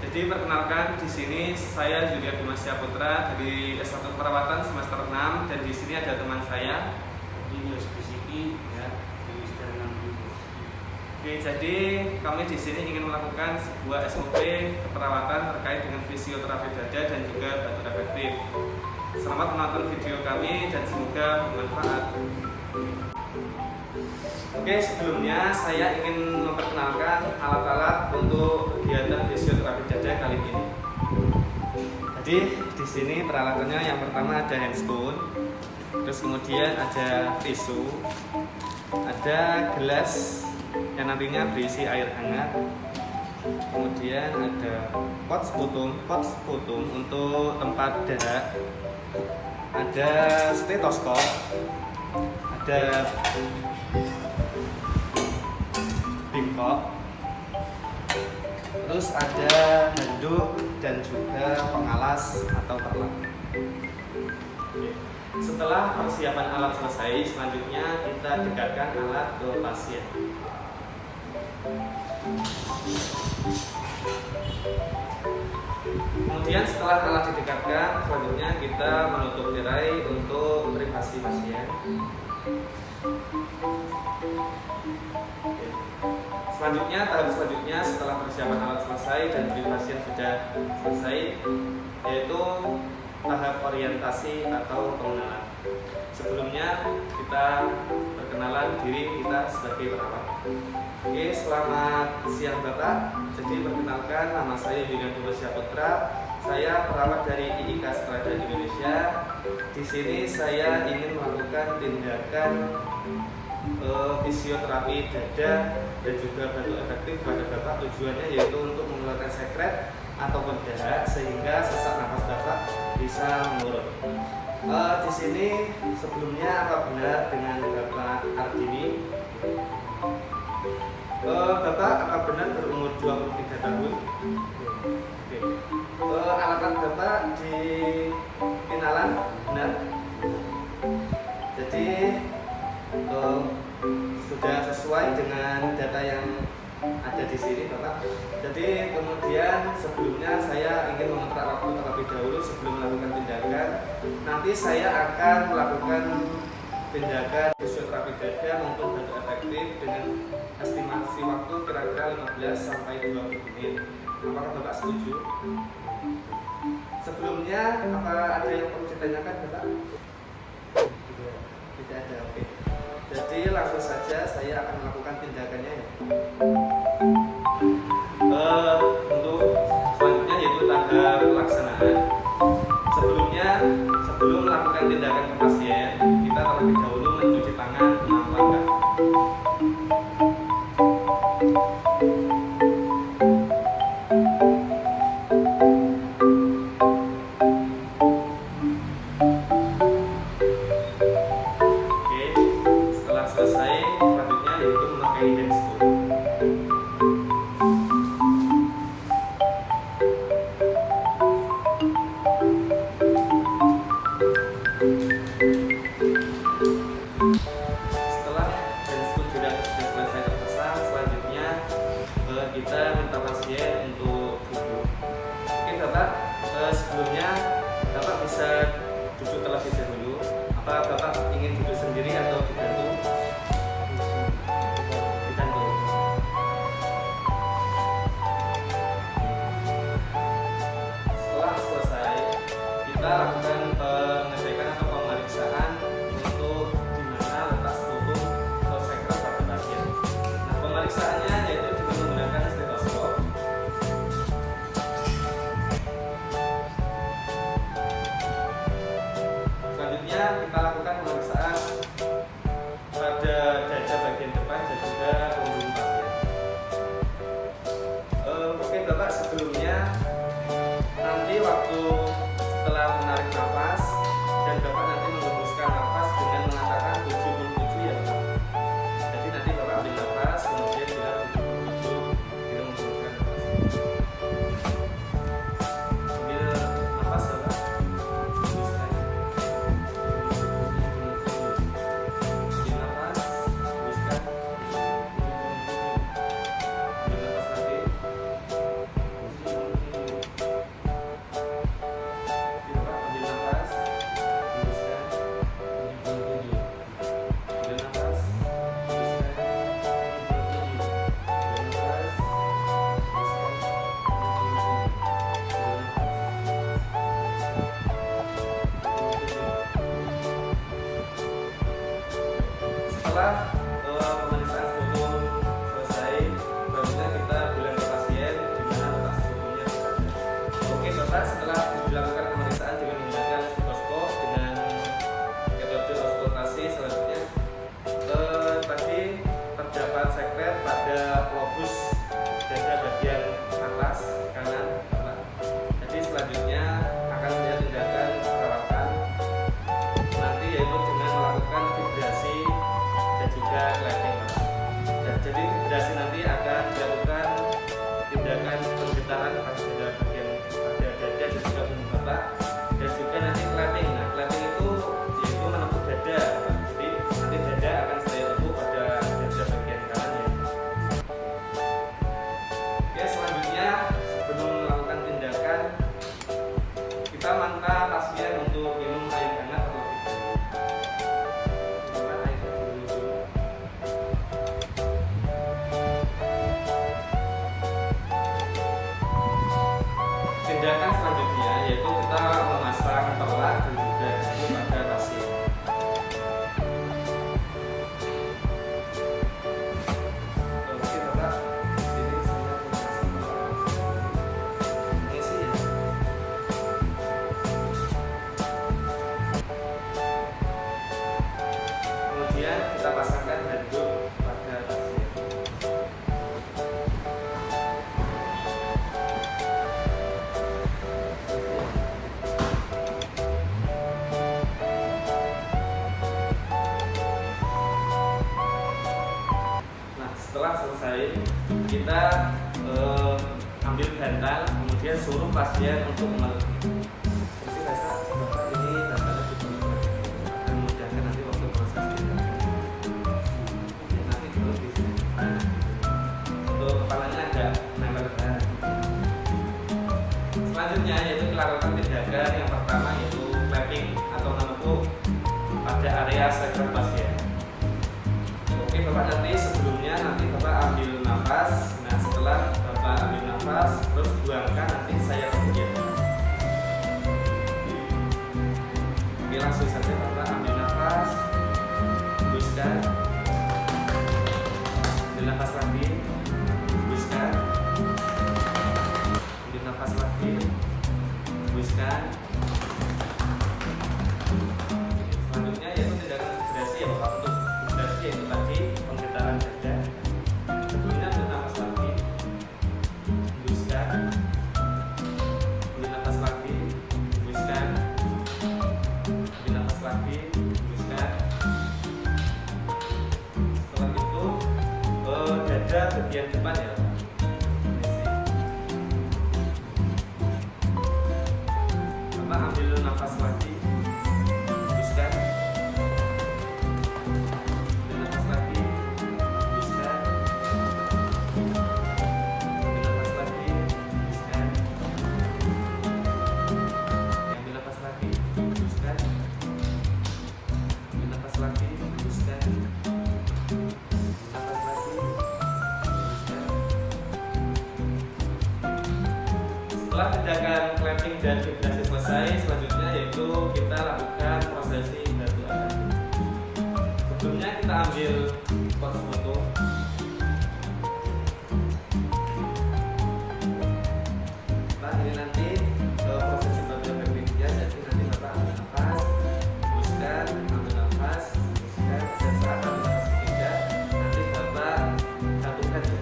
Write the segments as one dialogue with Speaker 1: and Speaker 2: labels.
Speaker 1: Jadi perkenalkan, di sini saya Julia Bima Putra dari S1 Perawatan semester 6, dan di sini ada teman saya
Speaker 2: Ini spesifik ya, semester 6.
Speaker 1: Oke, jadi kami di sini ingin melakukan sebuah SOP keperawatan terkait dengan fisioterapi dada dan juga batu efektif. Selamat menonton video kami dan semoga bermanfaat. Oke, sebelumnya saya ingin memperkenalkan alat-alat untuk kegiatan fisioterapi dada kali ini. Jadi di sini peralatannya yang pertama ada handphone, terus kemudian ada tisu, ada gelas yang nantinya berisi air hangat, kemudian ada pot sputum untuk tempat darah, ada stetoskop, ada bingkok, terus ada handuk dan juga pengalas atau perlak. Setelah persiapan alat selesai, selanjutnya kita dekatkan alat ke pasien. Kemudian setelah alat didekatkan, selanjutnya kita menutup tirai untuk privasi pasien. Selanjutnya, tahap selanjutnya setelah persiapan alat selesai dan privasi sudah selesai, yaitu tahap orientasi atau pengenalan. Sebelumnya kita perkenalan diri kita sebagai perawat. Oke, selamat siang Bapak. Jadi perkenalkan, nama saya Julia Bima Putra. Saya perawat dari IIK Strada Indonesia. Di sini saya ingin melakukan tindakan fisioterapi dada dan juga batu efektif pada Bapak. Tujuannya yaitu untuk mengeluarkan sekret ataupun darah sehingga sesak nafas Bapak bisa menurun. Di sini sebelumnya apa benar dengan Bapak Ardini? Bapak apa benar berumur 23 tahun? Oke. Alamat Bapak di Pinalan benar? Jadi sudah sesuai dengan data yang ada di sini Bapak. Jadi kemudian sebelumnya saya ingin mengontrak waktu terlebih dahulu sebelum melakukan tindakan. Nanti saya akan melakukan tindakan fisioterapi dada maupun batu efektif dengan estimasi waktu kira-kira 15 sampai 20 menit. Apakah Bapak setuju? Sebelumnya apa ada yang perlu ditanyakan Bapak? Tidak ada, oke. Jadi langsung saja saya akan melakukan tindakannya ya. Untuk selanjutnya yaitu tahap pelaksanaan. Sebelum melakukan tindakan ke pasien, kita terlebih dahulu mencuci tangan 6 langkah. Kita minta pasien untuk duduk. Oke Bapak, sebelumnya Bapak bisa duduk terlebih dahulu. Apa Bapak ingin duduk sendiri atau dibantu? Dibantu. Setelah selesai, kita lakukan pengecekan atau pemeriksaan untuk di mana letak sputum atau sekret pada pasien. Nah, pemeriksaannya yaitu menggunakan stetoskop. Selanjutnya kita lakukan pemeriksaan pada dada bagian depan dan juga punggung pasien. Oke Bapak, sebelumnya nanti waktu setelah menarik nafas dan Bapak nanti menghembuskan nafas dengan mengatakan 77 ya Bapak. Jadi nanti Bapak ambil nafas kemudian bilang 77. Ambil nafas Bapak. setelah pemeriksaan struktur selesai, selanjutnya kita bilang ke pasien di mana letak strukturnya. Oke Bapak, setelah dilakukan pemeriksaan dengan menggunakan stetoskop dengan metode auskultasi, selanjutnya tadi terdapat sekret pada lobus dada bagian atas kanan Bapak. Jadi selanjutnya akan saya tindakan perawatan nanti, yaitu dengan melakukan vibrasi dan juga clapping Bapak. Dan jadi vibrasi nanti akan dilakukan tindakan penggetaran pada dada bagian pada dada dan juga punggung Bapak, dan juga nanti clapping. Nah, clapping itu yaitu menepuk dada Bapak. Jadi nanti dada akan saya tepuk pada dada bagian kanan ya. Oke, selanjutnya sebelum melakukan tindakan kita minta pasien untuk minum air hangat terlebih dahulu. Coba air dulu. Tindakan selanjutnya yaitu kita memasang perlak dan juga tisu pada pasien. Oke Bapak, ini saya memasang perlak. Ini sih ya. Kemudian kita pasangkan handuk pada pasien. Nah, setelah selesai kita ambil bantal, kemudian suruh pasien untuk mengeluh. Jadi rasa Bapak ini bantalnya diberikan akan memudahkan nanti waktu proses tindakan. Oke, nanti dulu di sini. Nah, untuk kepalanya agak nempel ke dalam. Selanjutnya yaitu melakukan tindakan yang pertama yaitu clapping atau menepuk pada area sekret pasien. Oke Bapak, nanti sebelumnya nanti Bapak ambil nafas. Nah, setelah Bapak ambil nafas terus buangkan, nanti saya kemudian. Oke, langsung saja Bapak ambil nafas, hembuskan, ambil nafas lagi, hembuskan, ambil nafas lagi, hembuskan. Selanjutnya yaitu tindakan vibrasi ya Bapak. Untuk vibrasi yaitu tadi penggetaran dada. Sebelumnya ambil nafas lagi, hembuskan, ambil nafas lagi, hembuskan, ambil nafas lagi, hembuskan. Setelah itu dada bagian depan ya Bapak. Bapak ambil nafas lagi, hembuskan, ambil nafas lagi, hembuskan, ambil nafas lagi, hembuskan, ambil nafas lagi, hembuskan, ambil nafas lagi, hembuskan, nafas lagi, hembuskan. Setelah tindakan clapping dan vibrasi selesai, selanjutnya yaitu kita lakukan prosesi batu adan. Sebelumnya kita ambil spot foto. Nah, ini nanti prosesi batu tekniknya. Jadi nanti Bapak ambil nafas, hembuskan, ambil nafas, hembuskan, dan saat ambil nafas ketiga nanti Bapak satukan ya.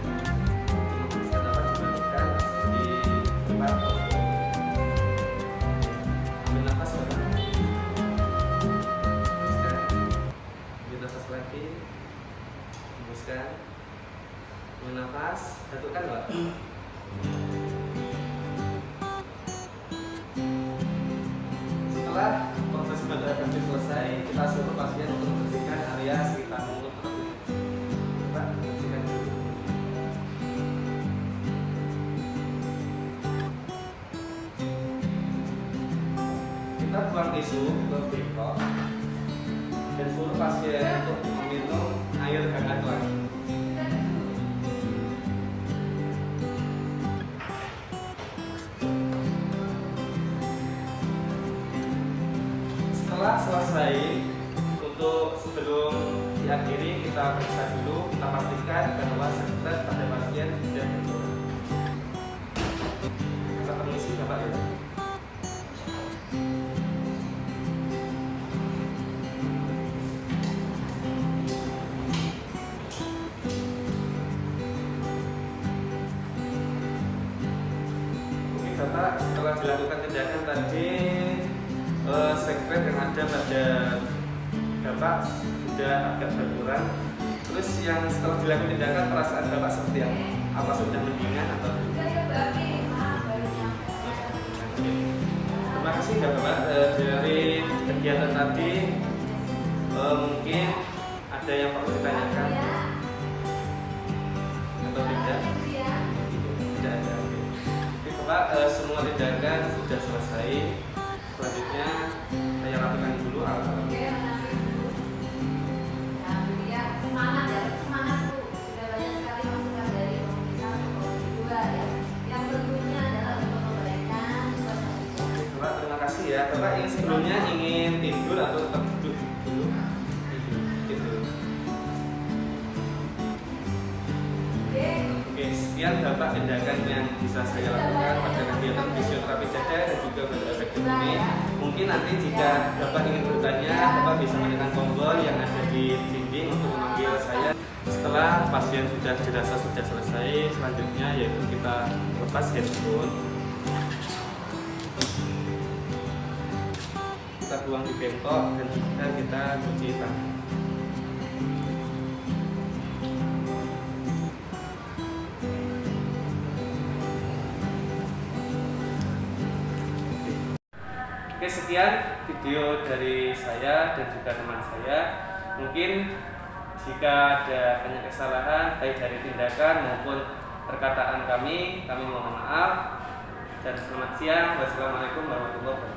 Speaker 1: Bisa dapat dilakukan di tempat foto. Ambil nafas Bapak, hembuskan, ambil nafas lagi, hembuskan, ambil nafas, satukan Pak. Setelah proses batu adan selesai, kita suruh pasien untuk membersihkan area sekitar mulut terlebih. Pak, bersihkan dulu. Kita buang tisu ke bengkok dan suruh pasien untuk meminum air hangat lagi. Setelah selesai, untuk sebelum diakhiri kita periksa dulu, kita pastikan bahwa sekret pada pasien sudah berjalan. Kita permisi Bapak ya. Mungkin Bapak setelah dilakukan tindakan tadi, sekret yang ada pada Bapak sudah agak berkurang. Terus yang setelah dilakukan tindakan perasaan Bapak seperti apa? Apa sudah mendingan atau? Terima kasih ya Bapak. Dari kegiatan tadi mungkin ada yang perlu ditanyakan atau tidak? Tidak ada. Oke Bapak, semua tindakan sudah selesai. Selanjutnya saya rapikan dulu alat-alatnya.
Speaker 3: Semangat ya, semangat Bu. Sudah banyak sekali masukan dari komisi 1, komisi 2 ya. Yang tentunya adalah untuk kebaikan
Speaker 1: Bapak, terima kasih ya. Bapak ini sebelumnya ingin tidur atau tetap duduk dulu? Tidur. Oke, sekian Bapak tindakan yang bisa saya lakukan pada kegiatan fisioterapi jadah dan juga pada efektif ini. Mungkin nanti jika Bapak ingin bertanya, Bapak bisa menekan tombol yang ada di dinding untuk memanggil saya. Setelah pasien sudah dirasa sudah selesai, selanjutnya yaitu kita lepas headphone. Kita buang di bengkok dan juga kita cuci tangan. Oke, sekian video dari saya dan juga teman saya. Mungkin jika ada banyak kesalahan baik dari tindakan maupun perkataan kami mohon maaf. Dan selamat siang. Wassalamualaikum warahmatullahi wabarakatuh.